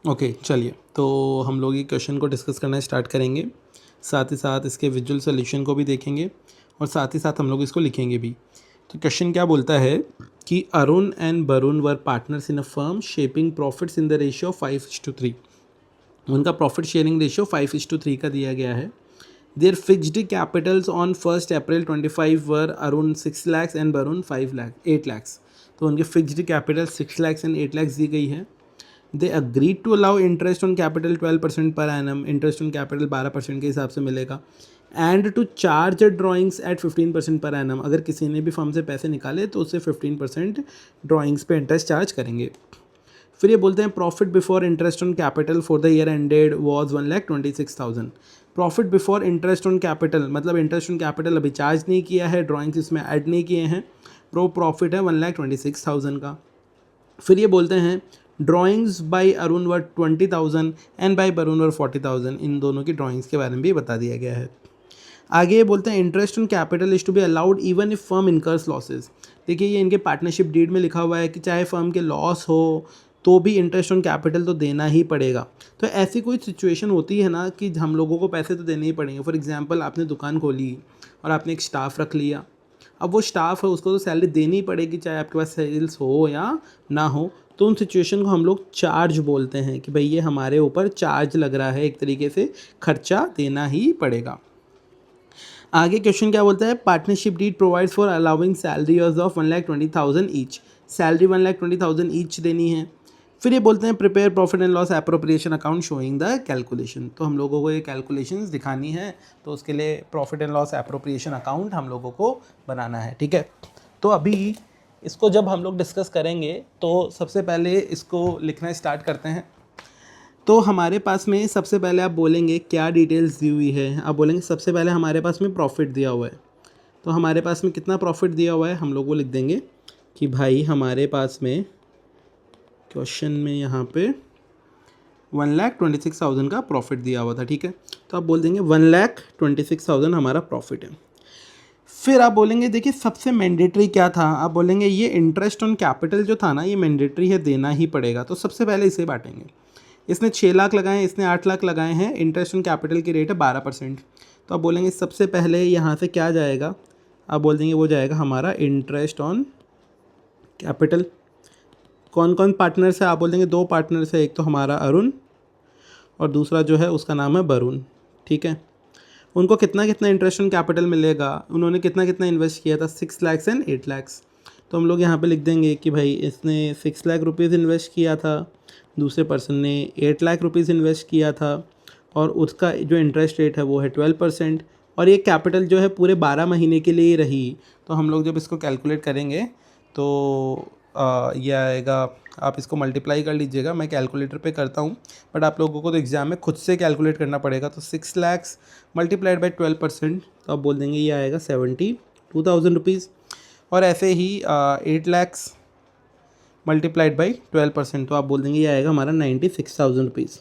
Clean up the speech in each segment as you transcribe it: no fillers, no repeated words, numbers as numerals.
Okay चलिए, तो हम लोग ये क्वेश्चन को डिस्कस करना स्टार्ट करेंगे, साथ ही साथ इसके विजुअल सोल्यूशन को भी देखेंगे और साथ ही साथ हम लोग इसको लिखेंगे भी। तो क्वेश्चन क्या बोलता है कि Arun and Varun were partners in a firm shaping profits in the ratio 5:3। उनका प्रॉफिट शेयरिंग रेशियो 5:3 का दिया गया है। There fixed capitals on 1 April 25 were Arun 6 lakhs and Varun 8 lakhs। तो उनके fixed capital 6 lakhs and 8 lakhs दी गई है। They agreed to allow interest on capital 12% per annum, interest on capital 12% के हिसाब से मिलेगा। And to charge drawings at 15% per annum, अगर किसी ने भी फर्म से पैसे निकाले तो उससे 15% ड्राइंग्स पे इंटरेस्ट चार्ज करेंगे। फिर ये बोलते हैं profit before interest on capital for the year ended was 1,26,000। Profit before interest on capital मतलब इंटरेस्ट ऑन कैपिटल अभी चार्ज नहीं किया है, ड्राइंग्स इसमें ऐड नहीं किए हैं, प्रो प्रॉफिट है 1,26,000 का। फिर ये बोलते हैं ड्राइंग्स बाय अरुण वर 20,000 एंड बाय वरुण वर 40,000। इन दोनों की ड्राइंग्स के बारे में भी बता दिया गया है। आगे ये बोलते हैं interest on capital is to be allowed even if firm incurs losses. देखिए ये इनके पार्टनरशिप डीड में लिखा हुआ है कि चाहे फर्म के लॉस हो तो भी इंटरेस्ट ऑन कैपिटल तो देना ही पड़ेगा। तो ऐसी कोई सिचुएशन होती है ना कि हम लोगों को पैसे तो देने ही पड़ेंगे। फॉर एग्जांपल आपने दुकान खोली और आपने एक स्टाफ रख लिया, अब वो स्टाफ है उसको तो सैलरी देनी ही पड़ेगी चाहे आपके पास सेल्स हो या ना हो। तो उन सिचुएशन को हम लोग चार्ज बोलते हैं कि भाई ये हमारे ऊपर चार्ज लग रहा है, एक तरीके से खर्चा देना ही पड़ेगा। आगे क्वेश्चन क्या बोलता है partnership deed provides for allowing salary of 1,20,000 each, salary 1,20,000 each देनी है। फिर ये बोलते हैं prepare profit and loss appropriation account showing the calculation. तो हम लोगों को ये कैलकुलेशंस दिखानी है, तो उसके लिए profit and loss appropriation account हम लोगों को बनाना है। ठीक है, तो अभी इसको जब हम लोग डिस्कस करेंगे तो सबसे पहले इसको लिखना स्टार्ट करते हैं। तो हमारे पास में सबसे पहले आप बोलेंगे क्या डिटेल्स दी हुई है। आप बोलेंगे सबसे पहले हमारे पास में प्रॉफिट दिया हुआ है, तो हमारे पास में कितना प्रॉफिट दिया हुआ है हम लोग वो लिख देंगे कि भाई हमारे पास में क्वेश्चन में यहाँ पे 1,26,000 का प्रॉफिट दिया हुआ था। ठीक है, तो आप बोल देंगे 1,26,000 हमारा प्रॉफिट है। फिर आप बोलेंगे देखिए सबसे मैंडेटरी क्या था, आप बोलेंगे ये इंटरेस्ट ऑन कैपिटल जो था ना ये मैंडेटरी है, देना ही पड़ेगा। तो सबसे पहले इसे बांटेंगे। इसने 6 लाख लगाए, इसने 8 लाख लगाए हैं, इंटरेस्ट ऑन कैपिटल की रेट है 12%। तो आप बोलेंगे सबसे पहले यहाँ से क्या जाएगा, आप बोल देंगे वो जाएगा हमारा इंटरेस्ट ऑन कैपिटल। कौन कौन पार्टनर्स है, आप बोल देंगे 2 पार्टनर्स है, एक तो हमारा अरुण और दूसरा जो है उसका नाम है वरुण। ठीक है, उनको कितना कितना इंटरेस्ट ऑन कैपिटल मिलेगा, उन्होंने कितना कितना इन्वेस्ट किया था 6 lakhs एंड 8 lakhs। तो हम लोग यहाँ पे लिख देंगे कि भाई इसने 6 लाख रुपीज़ इन्वेस्ट किया था, दूसरे पर्सन ने 8 लाख रुपीज़ इन्वेस्ट किया था और उसका जो इंटरेस्ट रेट है वो है 12%। और ये कैपिटल जो है पूरे 12 महीने के लिए रही। तो हम लोग जब इसको कैलकुलेट करेंगे तो ये आएगा, आप इसको मल्टीप्लाई कर लीजिएगा, मैं कैलकुलेटर पे करता हूँ बट आप लोगों को तो एग्ज़ाम में खुद से कैलकुलेट करना पड़ेगा। तो 6 lakhs मल्टीप्लाइड बाई 12%, तो आप बोल देंगे ये आएगा 72,000 रुपीज़। और ऐसे ही 8 lakhs मल्टीप्लाइड बाई 12%, तो आप बोल देंगे ये आएगा हमारा 96,000 रुपीज़।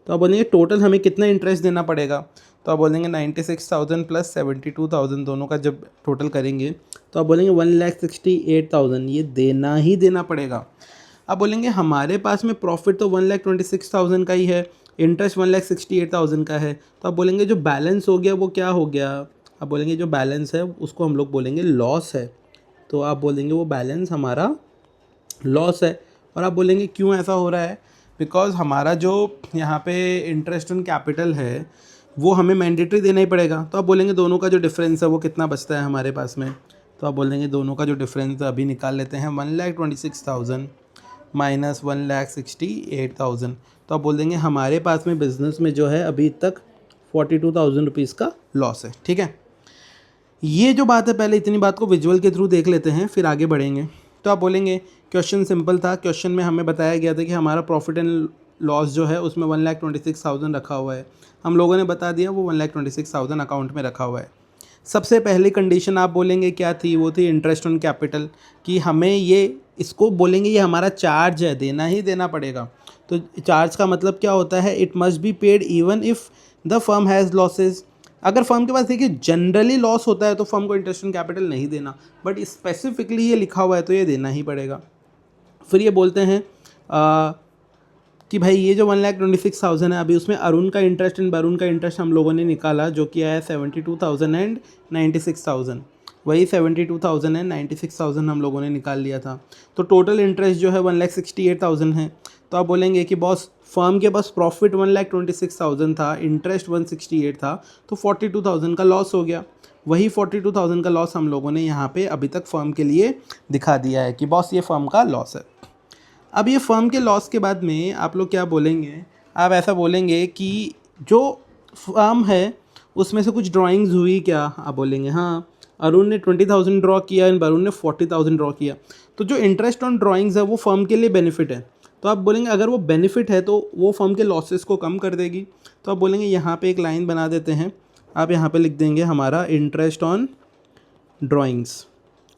तो आप बोलेंगे टोटल हमें कितना इंटरेस्ट देना पड़ेगा, तो आप बोलेंगे 96,000 प्लस 72,000 दोनों का जब टोटल करेंगे तो आप बोलेंगे 1,68,000 ये देना ही देना पड़ेगा। आप बोलेंगे हमारे पास में प्रॉफिट तो 1,26,000 का ही है, इंटरेस्ट 1,68,000 का है, तो आप बोलेंगे जो बैलेंस हो गया वो क्या हो गया, आप बोलेंगे जो बैलेंस है उसको हम लोग बोलेंगे लॉस है। तो आप बोलेंगे वो बैलेंस हमारा लॉस है। और आप बोलेंगे क्यों ऐसा हो रहा है, बिकॉज हमारा जो यहाँ पे इंटरेस्ट ऑन कैपिटल है वो हमें मैंडेटरी देना ही पड़ेगा। तो आप बोलेंगे दोनों का जो डिफरेंस है वो कितना बचता है हमारे पास में, तो आप बोलेंगे दोनों का जो डिफरेंस अभी निकाल लेते हैं 1,26,000 माइनस 1,68,000। तो आप बोल देंगे हमारे पास में बिजनेस में जो है अभी तक 42,000 रुपीज़ का लॉस है। ठीक है, ये जो बात है पहले इतनी बात को विजुअल के थ्रू देख लेते हैं फिर आगे बढ़ेंगे। तो आप बोलेंगे क्वेश्चन सिंपल था, क्वेश्चन में हमें बताया गया था कि हमारा प्रॉफिट एंड लॉस जो है उसमें 1,26,000 रखा हुआ है, हम लोगों ने बता दिया वो 1,26,000 अकाउंट में रखा हुआ है। सबसे पहली कंडीशन आप बोलेंगे क्या थी, वो थी इंटरेस्ट ऑन कैपिटल, कि हमें ये इसको बोलेंगे ये हमारा चार्ज है, देना ही देना पड़ेगा। तो चार्ज का मतलब क्या होता है, it must be paid even if the firm has losses. अगर फर्म के पास देखिए जनरली लॉस होता है तो फर्म को इंटरेस्ट ऑन कैपिटल नहीं देना, बट स्पेसिफिकली ये लिखा हुआ है तो ये देना ही पड़ेगा। फिर ये बोलते हैं कि भाई ये जो 1,26,000 है, अभी उसमें अरुण का इंटरेस्ट एंड वरुण का इंटरेस्ट हम लोगों ने निकाला, जो कि आया 72,000 एंड 96,000। वही 72,000 एंड 96,000 हम लोगों ने निकाल लिया था। तो टोटल इंटरेस्ट जो है 1,68,000 है। तो आप बोलेंगे कि बॉस फर्म के पास प्रॉफिट 1,26,000 था, इंटरेस्ट 168 था, तो 42,000 का लॉस हो गया। वही 42,000 का लॉस हम लोगों ने यहाँ पे अभी तक फर्म के लिए दिखा दिया है कि बॉस ये फर्म का लॉस है। अब ये फर्म के लॉस के बाद में आप लोग क्या बोलेंगे, आप ऐसा बोलेंगे कि जो फर्म है उसमें से कुछ ड्राइंग्स हुई क्या। आप बोलेंगे हाँ, अरुण ने 20,000 ड्रॉ किया एंड वरुण ने 40,000 ड्रॉ किया। तो जो इंटरेस्ट ऑन ड्राइंग्स है वो फर्म के लिए बेनिफिट है। तो आप बोलेंगे अगर वो बेनिफिट है तो वो फर्म के लॉसेस को कम कर देगी। तो आप बोलेंगे यहाँ पे एक लाइन बना देते हैं, आप यहाँ पे लिख देंगे हमारा interest on drawings,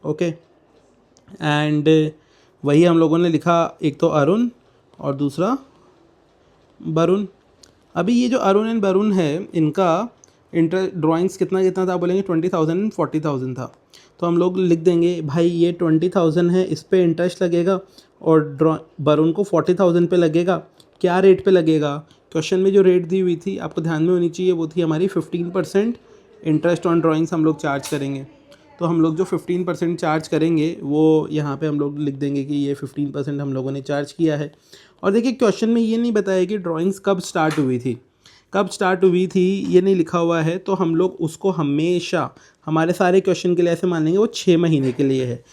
okay. And वही हम लोगों ने लिखा, एक तो अरुण और दूसरा वरुण। अभी ये जो अरुण एंड वरुण है, इनका ड्राइंग्स कितना कितना था, बोलेंगे 20,000 एंड 40,000 था। तो हम लोग लिख देंगे भाई ये 20,000 है, इस पे इंटरेस्ट लगेगा, और वरुण को 40,000 पे लगेगा। क्या रेट पे लगेगा, क्वेश्चन में जो रेट दी हुई थी आपको ध्यान में होनी चाहिए, वो थी हमारी 15% इंटरेस्ट ऑन ड्राइंग्स हम लोग चार्ज करेंगे। तो हम लोग जो 15% चार्ज करेंगे वो यहाँ पे हम लोग लिख देंगे कि ये 15% हम लोगों ने चार्ज किया है। और देखिए क्वेश्चन में ये नहीं बताया कि ड्राइंग्स कब स्टार्ट हुई थी, कब स्टार्ट हुई थी ये नहीं लिखा हुआ है। तो हम लोग उसको हमेशा हमारे सारे क्वेश्चन के लिए ऐसे मान लेंगे वो 6 महीने के लिए है।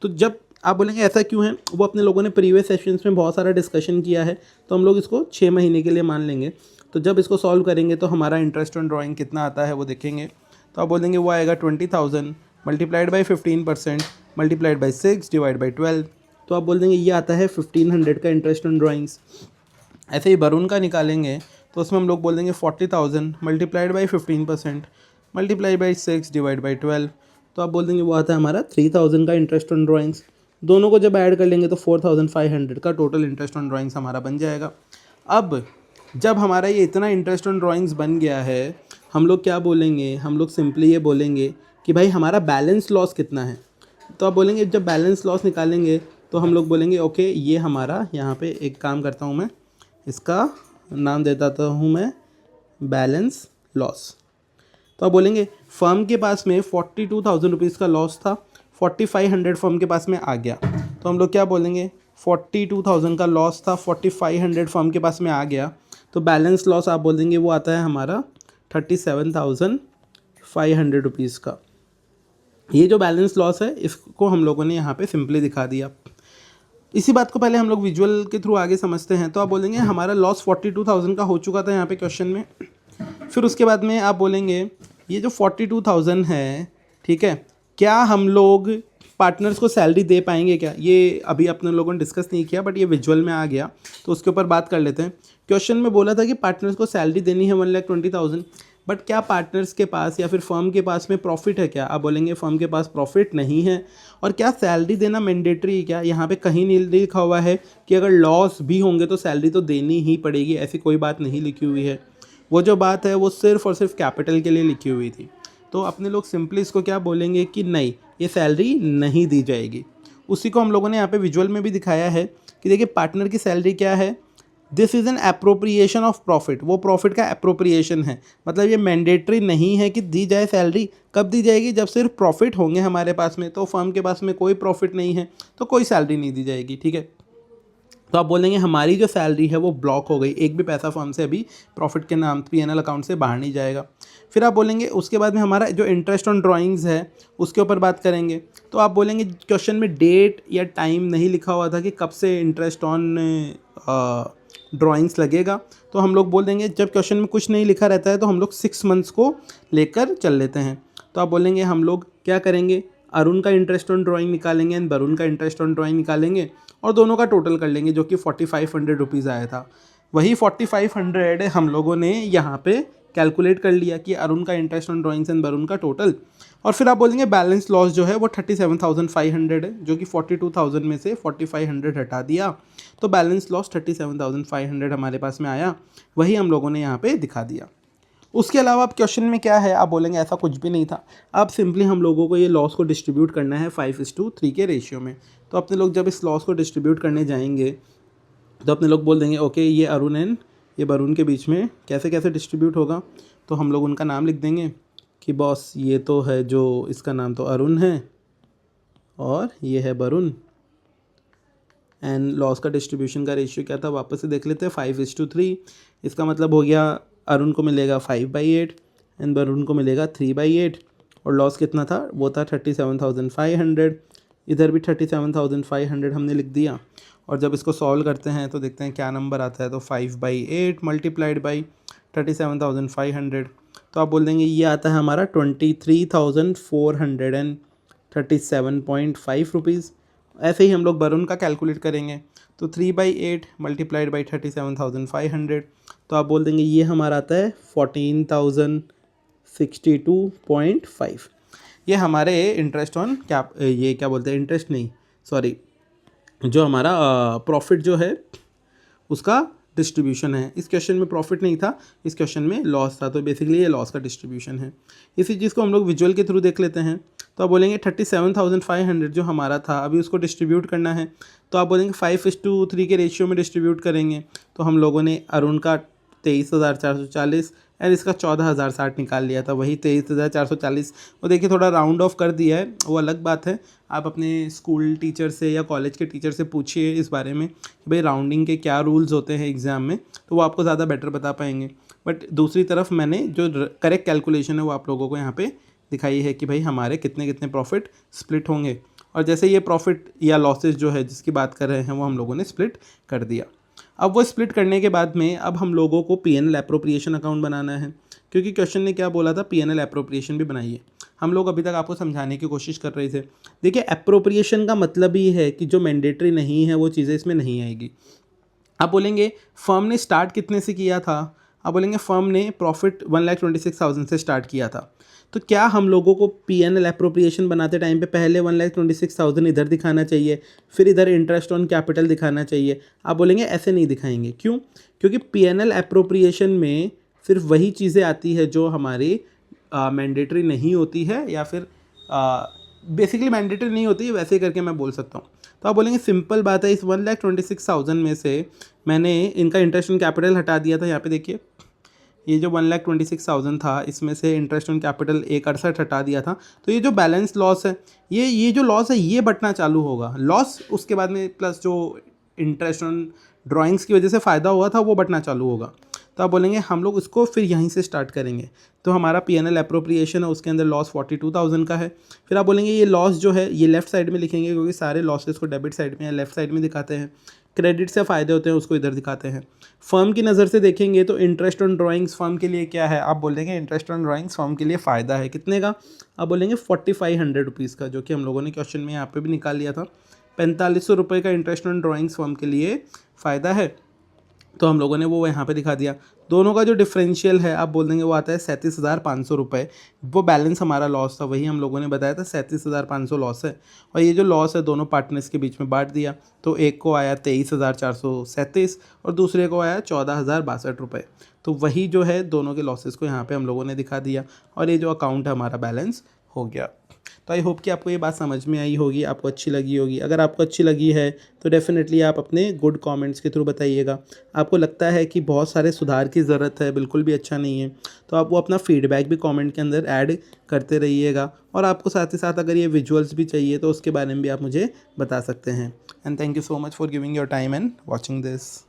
तो जब आप बोलेंगे ऐसा क्यों है, वो अपने लोगों ने प्रीवियस सेशंस में बहुत सारा डिस्कशन किया है, तो हम लोग इसको 6 महीने के लिए मान लेंगे। तो जब इसको सॉल्व करेंगे तो हमारा इंटरेस्ट ऑन ड्राइंग कितना आता है वो देखेंगे। तो आप बोलेंगे वो आएगा 20,000 multiplied by 15% multiplied by 6 divide by 12। तो आप बोल देंगे ये आता है 1,500 का इंटरेस्ट ऑन ड्राइंग्स। ऐसे ही वरुण का निकालेंगे तो उसमें हम लोग बोल देंगे 40,000 multiplied by 15% multiplied by 6 divide by 12। तो आप बोल देंगे वो आता है हमारा 3,000 का इंटरेस्ट ऑन ड्राइंग्स। दोनों को जब ऐड कर लेंगे तो 4,500 का टोटल इंटरेस्ट ऑन ड्राइंग्स हमारा बन जाएगा। अब जब हमारा ये इतना इंटरेस्ट ऑन ड्राइंग्स बन गया है, हम लोग क्या बोलेंगे, हम लोग सिंपली ये बोलेंगे कि भाई हमारा बैलेंस लॉस कितना है। तो आप बोलेंगे जब बैलेंस लॉस निकालेंगे तो हम लोग बोलेंगे ओके ये हमारा, यहाँ पे एक काम करता हूँ मैं, इसका नाम देता हूँ मैं बैलेंस लॉस। तो आप बोलेंगे फर्म के पास में 42,000 रुपीज़ का लॉस था, 4,500 फर्म के पास में आ गया। तो हम लोग क्या बोलेंगे 42,000 का लॉस था, 4,500 फर्म के पास में आ गया, तो बैलेंस लॉस आप बोल देंगे वो आता है हमारा 37,500 रुपीज़ का। ये जो बैलेंस लॉस है इसको हम लोगों ने यहाँ पे सिंपली दिखा दिया। इसी बात को पहले हम लोग विजुअल के थ्रू आगे समझते हैं। तो आप बोलेंगे हमारा लॉस 42,000 का हो चुका था यहाँ पे क्वेश्चन में। फिर उसके बाद में आप बोलेंगे ये जो 42,000 है, ठीक है, क्या हम लोग पार्टनर्स को सैलरी दे पाएंगे क्या। ये अभी अपने लोगों ने डिस्कस नहीं किया बट ये विजुअल में आ गया तो उसके ऊपर बात कर लेते हैं। क्वेश्चन में बोला था कि पार्टनर्स को सैलरी देनी है 1,20,000, बट क्या पार्टनर्स के पास या फिर फर्म के पास में प्रॉफिट है क्या। आप बोलेंगे फर्म के पास प्रॉफिट नहीं है। और क्या सैलरी देना मैंडेटरी है क्या, यहाँ पे कहीं नहीं लिखा हुआ है कि अगर लॉस भी होंगे तो सैलरी तो देनी ही पड़ेगी, ऐसी कोई बात नहीं लिखी हुई है। वो जो बात है वो सिर्फ और सिर्फ कैपिटल के लिए लिखी हुई थी। तो अपने लोग सिंपली इसको क्या बोलेंगे कि नहीं, ये सैलरी नहीं दी जाएगी। उसी को हम लोगों ने यहाँ पे विजुअल में भी दिखाया है कि देखिए पार्टनर की सैलरी क्या है, this is an appropriation of profit, वो प्रॉफिट का अप्रोप्रिएशन है। मतलब ये मैंडेटरी नहीं है कि दी जाए सैलरी। कब दी जाएगी, जब सिर्फ प्रॉफिट होंगे हमारे पास में। तो फर्म के पास में कोई प्रॉफिट नहीं है तो कोई सैलरी नहीं दी जाएगी, ठीक है। तो आप बोलेंगे हमारी जो सैलरी है वो ब्लॉक हो गई, एक भी पैसा फर्म से अभी प्रॉफिट के नाम P&L अकाउंट से बाहर नहीं जाएगा। फिर आप बोलेंगे उसके बाद में हमारा जो इंटरेस्ट ऑन ड्राइंग्स है उसके ऊपर बात करेंगे। तो आप बोलेंगे क्वेश्चन में डेट या टाइम नहीं लिखा हुआ था कि कब से इंटरेस्ट ऑन ड्राइंग्स लगेगा। तो हम लोग बोल देंगे जब क्वेश्चन में कुछ नहीं लिखा रहता है तो हम लोग 6 मंथ्स को लेकर चल लेते हैं। तो आप बोलेंगे हम लोग क्या करेंगे, अरुण का इंटरेस्ट ऑन ड्राइंग निकालेंगे एंड वरुण का इंटरेस्ट ऑन ड्राइंग निकालेंगे और दोनों का टोटल कर लेंगे जो कि 4,500 रुपीज़ आया था। वही 4,500 हम लोगों ने यहाँ पे कैलकुलेट कर लिया कि अरुण का interest on drawings and Varun का टोटल। और फिर आप बोलेंगे बैलेंस लॉस जो है वो 37,500 है, जो कि 42,000 में से 4,500 हटा दिया तो बैलेंस लॉस 37,500 हमारे पास में आया। वही हम लोगों ने यहाँ पे दिखा दिया। उसके अलावा आप क्वेश्चन में क्या है, आप बोलेंगे ऐसा कुछ भी नहीं था। अब सिंपली हम लोगों को ये लॉस को डिस्ट्रीब्यूट करना है 5:3 के रेशियो में। तो अपने लोग जब इस लॉस को डिस्ट्रीब्यूट करने जाएंगे तो अपने लोग बोल देंगे ओके ये अरुण एंड ये वरुण के बीच में कैसे कैसे डिस्ट्रीब्यूट होगा। तो हम लोग उनका नाम लिख देंगे कि बॉस ये तो है जो इसका नाम तो अरुण है और ये है वरुण। एंड लॉस का डिस्ट्रीब्यूशन का रेशियो क्या था वापस से देख लेते हैं, 5:3। इसका मतलब हो गया अरुण को मिलेगा 5/8 एंड वरुण को मिलेगा 3/8। और लॉस कितना था वो था 37,500। इधर भी 37,500 हमने लिख दिया। और जब इसको सॉल्व करते हैं तो देखते हैं क्या नंबर आता है। तो 5/8 मल्टीप्लाइड बाई 37,500, तो आप बोल देंगे ये आता है हमारा 23,437.5 रुपीज़। ऐसे ही हम लोग वरुण का कैलकुलेट करेंगे। तो 3/8 मल्टीप्लाइड बाई 37,500, तो आप बोल देंगे ये हमारा आता है 14,062.5। ये हमारे इंटरेस्ट ऑन क्या, ये क्या बोलते हैं, इंटरेस्ट नहीं सॉरी, जो हमारा प्रॉफिट जो है उसका डिस्ट्रीब्यूशन है। इस क्वेश्चन में प्रॉफिट नहीं था, इस क्वेश्चन में लॉस था। तो बेसिकली ये लॉस का डिस्ट्रीब्यूशन है। इसी चीज़ को हम लोग विजुअल के थ्रू देख लेते हैं। तो आप बोलेंगे 37,500 जो हमारा था अभी उसको डिस्ट्रीब्यूट करना है। तो आप बोलेंगे 5:3 के रेशियो में डिस्ट्रीब्यूट करेंगे। तो हम लोगों ने अरुण का 23,440 एंड इसका 14,060 निकाल लिया था, वही 23,440। वो देखिए थोड़ा राउंड ऑफ कर दिया है, वो अलग बात है। आप अपने स्कूल टीचर से या कॉलेज के टीचर से पूछिए इस बारे में कि भाई राउंडिंग के क्या रूल्स होते हैं एग्ज़ाम में, तो वो आपको ज़्यादा बेटर बता पाएंगे। बट दूसरी तरफ मैंने जो करेक्ट कैलकुलेशन है वो आप लोगों को यहाँ पे दिखाई है कि भाई हमारे कितने कितने प्रॉफिट स्प्लिट होंगे। और जैसे ये प्रॉफिट या लॉसेस जो है जिसकी बात कर रहे हैं वो हम लोगों ने स्प्लिट कर दिया। अब वो स्प्लिट करने के बाद में अब हम लोगों को पी.एन.एल. एप्रोप्रिएशन अकाउंट बनाना है, क्योंकि क्वेश्चन ने क्या बोला था, पी.एन.एल. एप्रोप्रिएशन भी बनाइए। हम लोग अभी तक आपको समझाने की कोशिश कर रहे थे। देखिए एप्रोप्रिएशन का मतलब ही है कि जो मैंडेटरी नहीं है वो चीज़ें इसमें नहीं आएगी। आप बोलेंगे फर्म ने स्टार्ट कितने से किया था, आप बोलेंगे फर्म ने प्रॉफिट 1,26,000 से स्टार्ट किया था। तो क्या हम लोगों को पी.एन.एल. एप्रोप्रिएशन बनाते टाइम पे पहले 1,26,000 इधर दिखाना चाहिए, फिर इधर इंटरेस्ट ऑन कैपिटल दिखाना चाहिए? आप बोलेंगे ऐसे नहीं दिखाएंगे, क्यों? क्योंकि पी.एन.एल. एप्रोप्रिएशन में सिर्फ वही चीज़ें आती है जो हमारी मैंडेटरी नहीं होती है, या फिर बेसिकली मैंडेटरी नहीं होती है, वैसे ही करके मैं बोल सकता हूँ। तो आप बोलेंगे सिंपल बात है, इस 1,26,000 में से मैंने इनका इंटरेस्ट ऑन कैपिटल हटा दिया था। यहाँ पे देखिए ये जो 1,26,000 था इसमें से इंटरेस्ट ऑन कैपिटल 1,68 हटा दिया था। तो ये जो बैलेंस लॉस है, ये जो लॉस है ये बटना चालू होगा। लॉस उसके बाद में प्लस जो इंटरेस्ट ऑन ड्राइंग्स की वजह से फ़ायदा हुआ था वो बटना चालू होगा। तो आप बोलेंगे हम लोग इसको फिर यहीं से स्टार्ट करेंगे। तो हमारा पी.एन.एल. एप्रोप्रिएशन है, उसके अंदर लॉस 42,000 का है। फिर आप बोलेंगे ये लॉस जो है ये लेफ्ट साइड में लिखेंगे, क्योंकि सारे लॉसेस को डेबिट साइड में या लेफ्ट साइड में दिखाते हैं। क्रेडिट से फ़ायदे होते हैं उसको इधर दिखाते हैं। फर्म की नज़र से देखेंगे तो इंटरेस्ट ऑन ड्राइंग्स फर्म के लिए क्या है, आप बोल देंगे इंटरेस्ट ऑन ड्राइंग्स फर्म के लिए फ़ायदा है। कितने का? आप बोलेंगे 4,500 रुपीज़ का, जो कि हम लोगों ने क्वेश्चन में यहाँ पे भी निकाल लिया था। 4,500 रुपये का इंटरेस्ट ऑन ड्राइंग्स फर्म के लिए फ़ायदा है, तो हम लोगों ने वो यहाँ पे दिखा दिया। दोनों का जो डिफरेंशियल है आप बोल देंगे वो आता है 37,500 रुपये। वो बैलेंस हमारा लॉस था, वही हम लोगों ने बताया था 37,500 लॉस है। और ये जो लॉस है दोनों पार्टनर्स के बीच में बांट दिया। तो एक को आया 23,437 और दूसरे को आया 14,062 रुपये। तो वही जो है दोनों के लॉसेस को यहाँ पे हम लोगों ने दिखा दिया, और ये जो अकाउंट है हमारा बैलेंस हो गया। तो आई होप कि आपको ये बात समझ में आई होगी, आपको अच्छी लगी होगी। अगर आपको अच्छी लगी है तो डेफ़िनेटली आप अपने गुड कमेंट्स के थ्रू बताइएगा। आपको लगता है कि बहुत सारे सुधार की ज़रूरत है, बिल्कुल भी अच्छा नहीं है, तो आप वो अपना फीडबैक भी कमेंट के अंदर ऐड करते रहिएगा। और आपको साथ ही साथ अगर ये विजुअल्स भी चाहिए तो उसके बारे में भी आप मुझे बता सकते हैं। And thank you so much for giving your time and watching this.